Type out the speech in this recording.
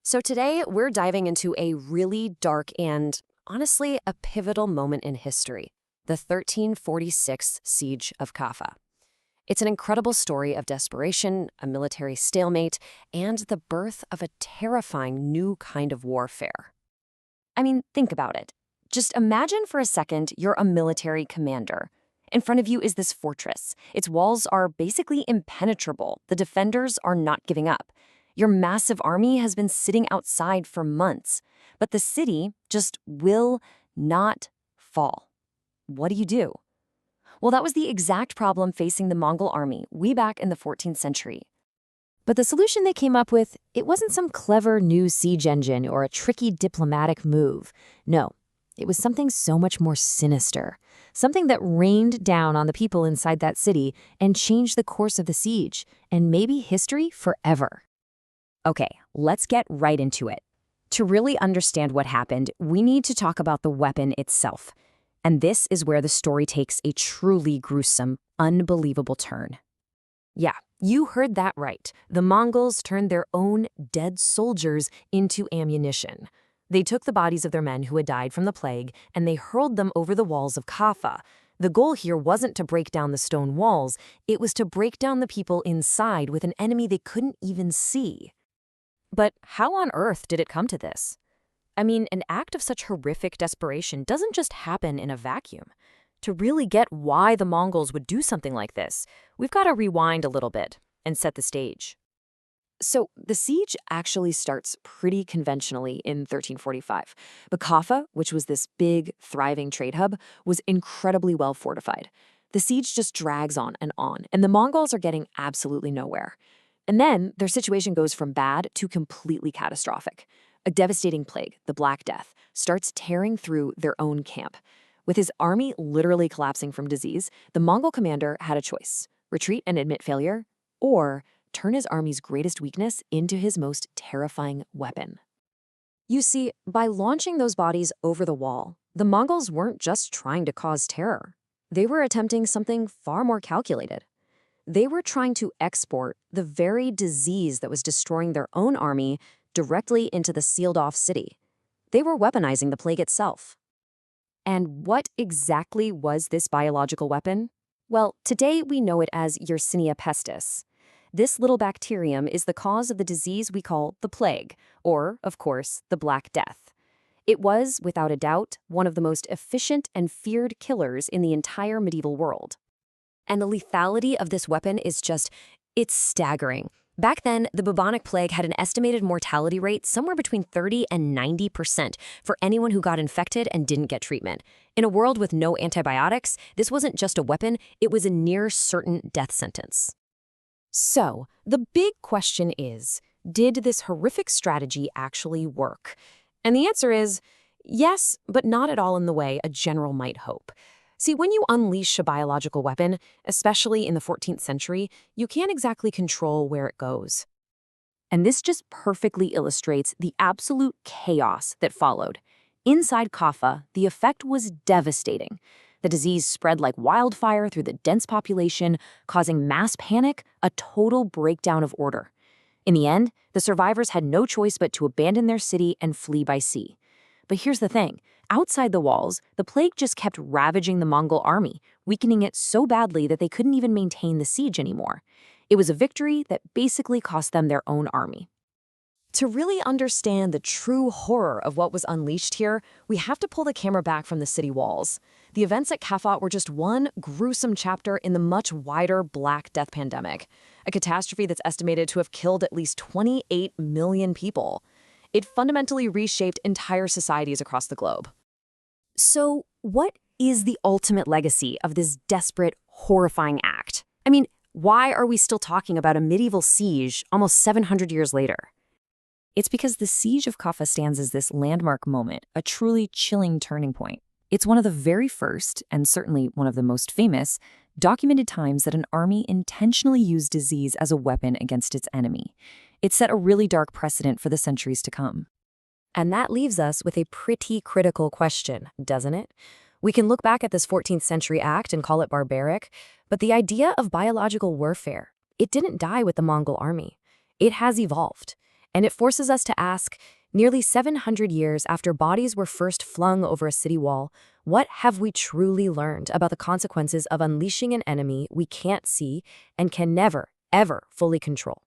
So today we're diving into a really dark and, honestly, a pivotal moment in history, the 1346 Siege of Kaffa. It's an incredible story of desperation, a military stalemate, and the birth of a terrifying new kind of warfare. I mean, think about it. Just imagine for a second you're a military commander. In front of you is this fortress. Its walls are basically impenetrable. The defenders are not giving up. Your massive army has been sitting outside for months, but the city just will not fall. What do you do? Well, that was the exact problem facing the Mongol army way back in the 14th century. But the solution they came up with, it wasn't some clever new siege engine or a tricky diplomatic move. No, it was something so much more sinister. Something that rained down on the people inside that city and changed the course of the siege, and maybe history forever. Okay, let's get right into it. To really understand what happened, we need to talk about the weapon itself. And this is where the story takes a truly gruesome, unbelievable turn. Yeah, you heard that right. The Mongols turned their own dead soldiers into ammunition. They took the bodies of their men who had died from the plague and they hurled them over the walls of Kaffa. The goal here wasn't to break down the stone walls, it was to break down the people inside with an enemy they couldn't even see. But how on earth did it come to this? I mean, an act of such horrific desperation doesn't just happen in a vacuum. To really get why the Mongols would do something like this, we've got to rewind a little bit and set the stage. So the siege actually starts pretty conventionally in 1345. But Kaffa, which was this big, thriving trade hub, was incredibly well fortified. The siege just drags on, and the Mongols are getting absolutely nowhere. And then their situation goes from bad to completely catastrophic. A devastating plague, the Black Death, starts tearing through their own camp. With his army literally collapsing from disease, the Mongol commander had a choice: retreat and admit failure, or turn his army's greatest weakness into his most terrifying weapon. You see, by launching those bodies over the wall, the Mongols weren't just trying to cause terror. They were attempting something far more calculated. They were trying to export the very disease that was destroying their own army directly into the sealed-off city. They were weaponizing the plague itself. And what exactly was this biological weapon? Well, today we know it as Yersinia pestis. This little bacterium is the cause of the disease we call the plague, or, of course, the Black Death. It was, without a doubt, one of the most efficient and feared killers in the entire medieval world. And the lethality of this weapon is it's staggering. Back then, the bubonic plague had an estimated mortality rate somewhere between 30 and 90% for anyone who got infected and didn't get treatment. In a world with no antibiotics, this wasn't just a weapon, it was a near certain death sentence. So, the big question is, did this horrific strategy actually work? And the answer is yes, but not at all in the way a general might hope. See, when you unleash a biological weapon, especially in the 14th century, you can't exactly control where it goes. And this just perfectly illustrates the absolute chaos that followed. Inside Kaffa, the effect was devastating. The disease spread like wildfire through the dense population, causing mass panic, a total breakdown of order. In the end, the survivors had no choice but to abandon their city and flee by sea. But here's the thing. Outside the walls, the plague just kept ravaging the Mongol army, weakening it so badly that they couldn't even maintain the siege anymore. It was a victory that basically cost them their own army. To really understand the true horror of what was unleashed here, we have to pull the camera back from the city walls. The events at Kaffa were just one gruesome chapter in the much wider Black Death pandemic, a catastrophe that's estimated to have killed at least 28 million people. It fundamentally reshaped entire societies across the globe. So, what is the ultimate legacy of this desperate, horrifying act? I mean, why are we still talking about a medieval siege almost 700 years later? It's because the Siege of Kaffa stands as this landmark moment, a truly chilling turning point. It's one of the very first, and certainly one of the most famous, documented times that an army intentionally used disease as a weapon against its enemy. It set a really dark precedent for the centuries to come. And that leaves us with a pretty critical question, doesn't it? We can look back at this 14th century act and call it barbaric, but the idea of biological warfare, it didn't die with the Mongol army. It has evolved. And it forces us to ask, nearly 700 years after bodies were first flung over a city wall, what have we truly learned about the consequences of unleashing an enemy we can't see and can never, ever fully control?